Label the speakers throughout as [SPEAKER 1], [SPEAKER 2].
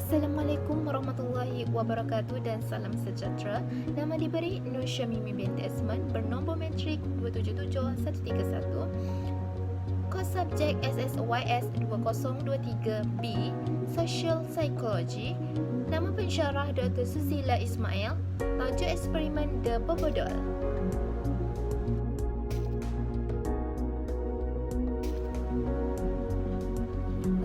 [SPEAKER 1] Assalamualaikum warahmatullahi wabarakatuh dan salam sejahtera. Nama diberi Nur Syamimi binti Asman, bernombor metrik 277131. Kos subjek SSYS 2023B, Social Psychology. Nama pensyarah Dr. Susila Ismail. Tajuk eksperimen The Bobo Doll.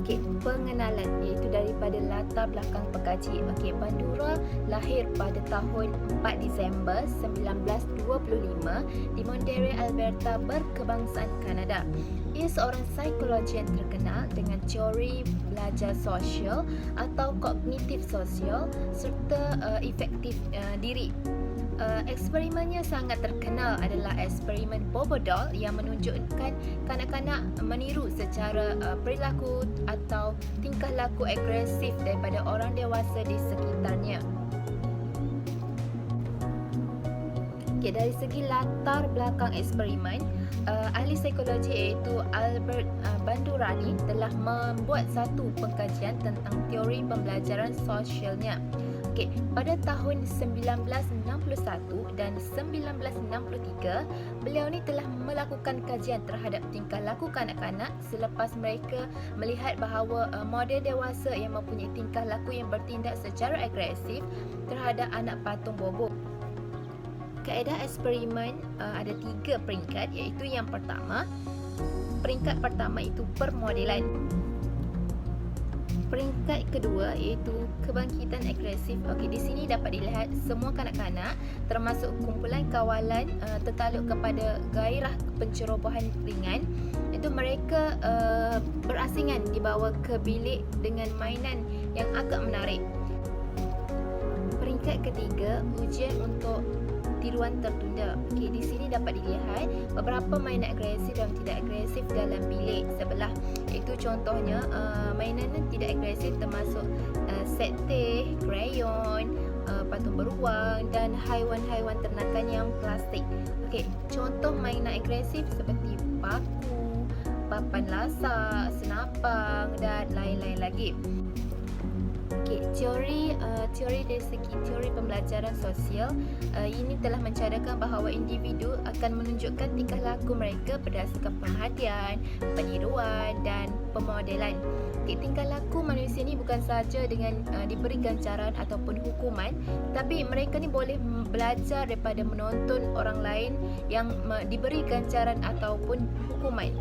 [SPEAKER 1] Okey, pengenalan iaitu daripada latar belakang pekaji. Okey, Bandura lahir pada tahun 4 Disember 1925 di Monterey, Alberta, berkebangsaan Kanada. Ia seorang psikologi yang terkenal dengan teori belajar sosial atau kognitif sosial serta efektif diri. Eksperimennya sangat terkenal adalah eksperimen Bobo Doll yang menunjukkan kanak-kanak meniru secara perilaku atau tingkah laku agresif daripada orang dewasa di sekitarnya. Okay, dari segi latar belakang eksperimen, ahli psikologi iaitu Albert Bandurani telah membuat satu pengkajian tentang teori pembelajaran sosialnya. Okay, pada tahun 1961 dan 1963, beliau ni telah melakukan kajian terhadap tingkah laku kanak-kanak selepas mereka melihat bahawa model dewasa yang mempunyai tingkah laku yang bertindak secara agresif terhadap anak patung bobo. Kaedah eksperimen ada 3 peringkat, iaitu yang pertama, peringkat pertama itu permodelan. Peringkat kedua iaitu kebangkitan agresif. Okey, di sini dapat dilihat semua kanak-kanak termasuk kumpulan kawalan tertaluk kepada gairah pencerobohan ringan. Itu mereka berasingan dibawa ke bilik dengan mainan yang agak menarik. Peringkat ketiga, ujian untuk tiruan tertunda. Okey, di sini dapat dilihat beberapa mainan agresif dan tidak agresif dalam bilik sebelah. Itu contohnya mainan yang tidak agresif termasuk set teh, krayon, patung beruang dan haiwan-haiwan ternakan yang plastik. Okey, contoh mainan agresif seperti paku, papan lasak, senapang dan lain-lain lagi. Okey, teori dari segi teori pembelajaran sosial ini telah mencadangkan bahawa individu akan menunjukkan tingkah laku mereka berdasarkan perhatian, peniruan dan pemodelan. Okey, tingkah laku manusia ni bukan sahaja dengan diberi ganjaran ataupun hukuman, tapi mereka ni boleh belajar daripada menonton orang lain yang diberi ganjaran ataupun hukuman.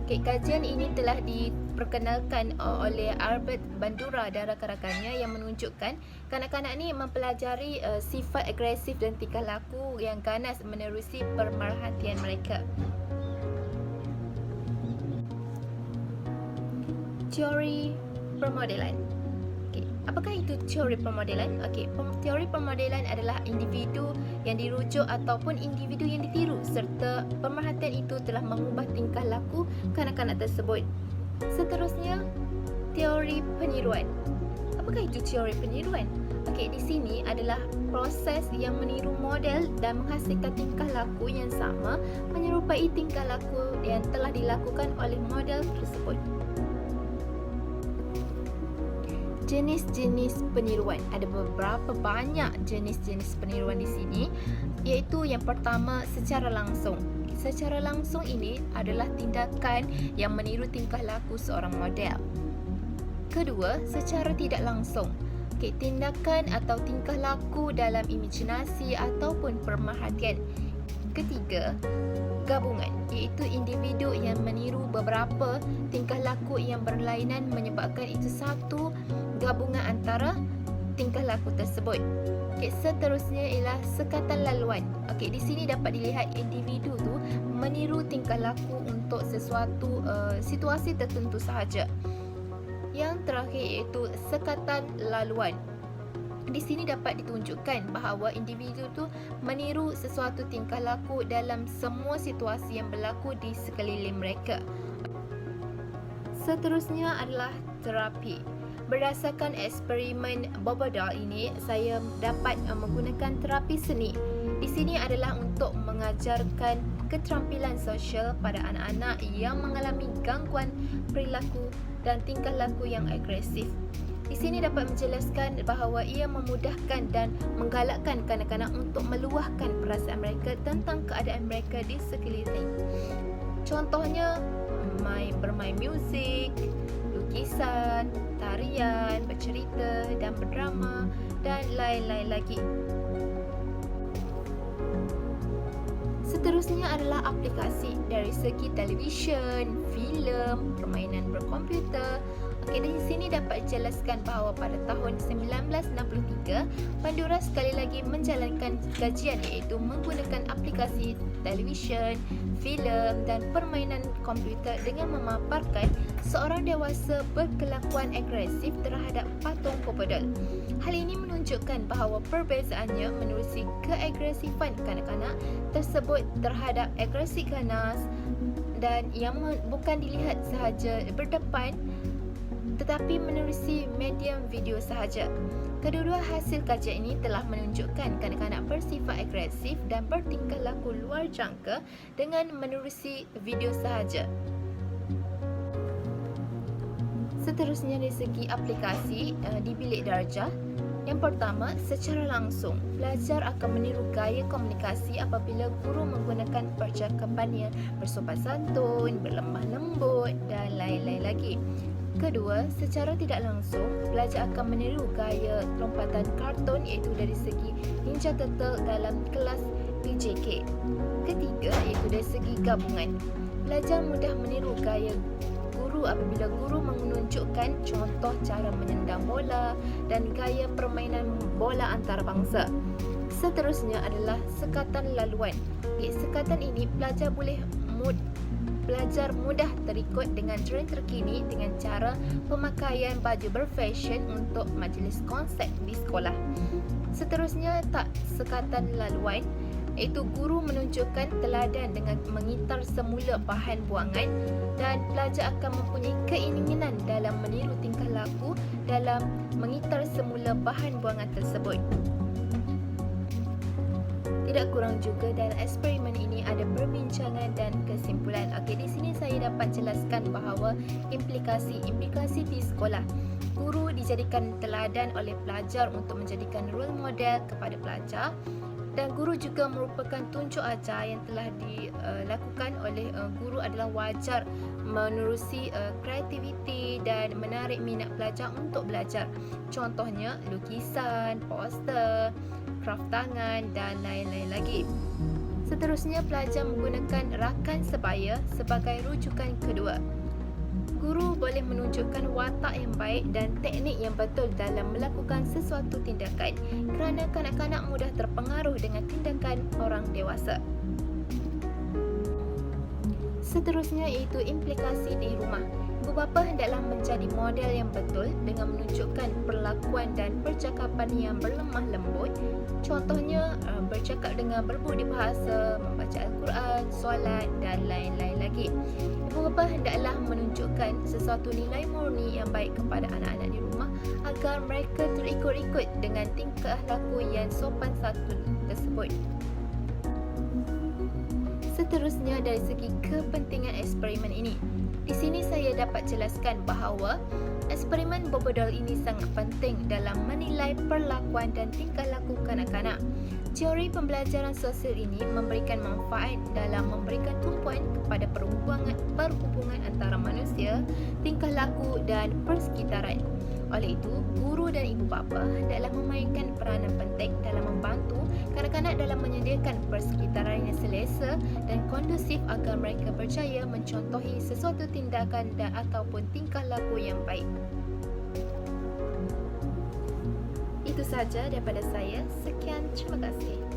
[SPEAKER 1] Okay, kajian ini telah diperkenalkan oleh Albert Bandura dan rakan-rakannya yang menunjukkan kanak-kanak ni mempelajari sifat agresif dan tingkah laku yang ganas menerusi pemerhatian mereka. Teori permodelan. Okay, apakah itu teori permodelan? Okey, teori permodelan adalah individu yang dirujuk ataupun individu yang ditiru serta pemerhatian itu telah mengubah tingkah laku kanak-kanak tersebut. Seterusnya, teori peniruan. Apakah itu teori peniruan? Okey, di sini adalah proses yang meniru model dan menghasilkan tingkah laku yang sama menyerupai tingkah laku yang telah dilakukan oleh model tersebut. Jenis-jenis peniruan. Ada beberapa banyak jenis-jenis peniruan di sini, iaitu yang pertama, secara langsung. Secara langsung ini adalah tindakan yang meniru tingkah laku seorang model. Kedua, secara tidak langsung. Okey, tindakan atau tingkah laku dalam imajinasi ataupun pemerhatian. Ketiga, gabungan, iaitu individu yang meniru beberapa tingkah laku yang berlainan menyebabkan itu satu gabungan antara tingkah laku tersebut. Okay, seterusnya ialah sekatan laluan. Okey, di sini dapat dilihat individu tu meniru tingkah laku untuk sesuatu situasi tertentu sahaja. Yang terakhir iaitu sekatan laluan. Di sini dapat ditunjukkan bahawa individu tu meniru sesuatu tingkah laku dalam semua situasi yang berlaku di sekeliling mereka. Seterusnya adalah terapi. Berdasarkan eksperimen Bobo Doll ini, saya dapat menggunakan terapi seni. Di sini adalah untuk mengajarkan keterampilan sosial pada anak-anak yang mengalami gangguan perilaku dan tingkah laku yang agresif. Di sini dapat menjelaskan bahawa ia memudahkan dan menggalakkan kanak-kanak untuk meluahkan perasaan mereka tentang keadaan mereka di sekeliling. Contohnya, bermain muzik, lukisan, tarian, bercerita dan berdrama dan lain-lain lagi. Seterusnya adalah aplikasi dari segi televisyen, filem, permainan berkomputer. Okey, di sini dapat dijelaskan bahawa pada tahun 1963, Pandora sekali lagi menjalankan kajian iaitu menggunakan aplikasi televisyen, filem dan permainan komputer dengan memaparkan seorang dewasa berkelakuan agresif terhadap patung krokodil. Hal ini menunjukkan bahawa perbezaannya menerusi keagresifan kanak-kanak tersebut terhadap agresi ganas dan yang bukan dilihat sahaja berdepan tetapi menerusi medium video sahaja. Kedua-dua hasil kajian ini telah menunjukkan kanak-kanak bersifat agresif dan bertingkah laku luar jangka dengan menerusi video sahaja. Seterusnya dari segi aplikasi di bilik darjah. Yang pertama, secara langsung, pelajar akan meniru gaya komunikasi apabila guru menggunakan percakapan yang bersopan santun, berlemah lembut dan lain-lain lagi. Kedua, secara tidak langsung, pelajar akan meniru gaya lompatan kartun iaitu dari segi Ninja Turtle dalam kelas PJK. Ketiga, iaitu dari segi gabungan. Pelajar mudah meniru gaya guru apabila guru menunjukkan contoh cara menyendang bola dan gaya permainan bola antarabangsa. Seterusnya adalah sekatan laluan. Di sekatan ini, pelajar mudah terikut dengan trend terkini dengan cara pemakaian baju berfashion untuk majlis konsert di sekolah. Seterusnya, sekatan laluan iaitu guru menunjukkan teladan dengan mengitar semula bahan buangan dan pelajar akan mempunyai keinginan dalam meniru tingkah laku dalam mengitar semula bahan buangan tersebut. Tidak kurang juga dalam eksperimen ini ada perbincangan dan kesimpulan. Okey, di sini saya dapat jelaskan bahawa implikasi di sekolah. Guru dijadikan teladan oleh pelajar untuk menjadikan role model kepada pelajar dan guru juga merupakan tunjuk ajar yang telah dilakukan oleh guru adalah wajar menerusi kreativiti dan menarik minat pelajar untuk belajar. Contohnya lukisan, poster, kraft tangan dan lain-lain lagi. Seterusnya, pelajar menggunakan rakan sebaya sebagai rujukan kedua. Guru boleh menunjukkan watak yang baik dan teknik yang betul dalam melakukan sesuatu tindakan kerana kanak-kanak mudah terpengaruh dengan tindakan orang dewasa. Seterusnya iaitu implikasi di rumah. Ibu bapa hendaklah menjadi model yang betul dengan menunjukkan perlakuan dan percakapan yang berlemah lembut. Contohnya, bercakap dengan berbudi bahasa, membaca Al-Quran, solat dan lain-lain lagi. Ibu bapa hendaklah menunjukkan sesuatu nilai murni yang baik kepada anak-anak di rumah agar mereka terikut-ikut dengan tingkah laku yang sopan santun tersebut. Seterusnya dari segi kepentingan eksperimen ini. Di sini saya dapat jelaskan bahawa eksperimen bobodol ini sangat penting dalam menilai perlakuan dan tingkah laku kanak-kanak. Teori pembelajaran sosial ini memberikan manfaat dalam memberikan tumpuan kepada perhubungan antara manusia, tingkah laku dan persekitaran. Oleh itu, guru dan ibu bapa hendaklah memainkan peranan penting dalam membantu kanak-kanak dalam menyediakan persekitaran yang selesa dan kondusif agar mereka berjaya mencontohi sesuatu tindakan dan ataupun tingkah laku yang baik. Itu sahaja daripada saya. Sekian, terima kasih.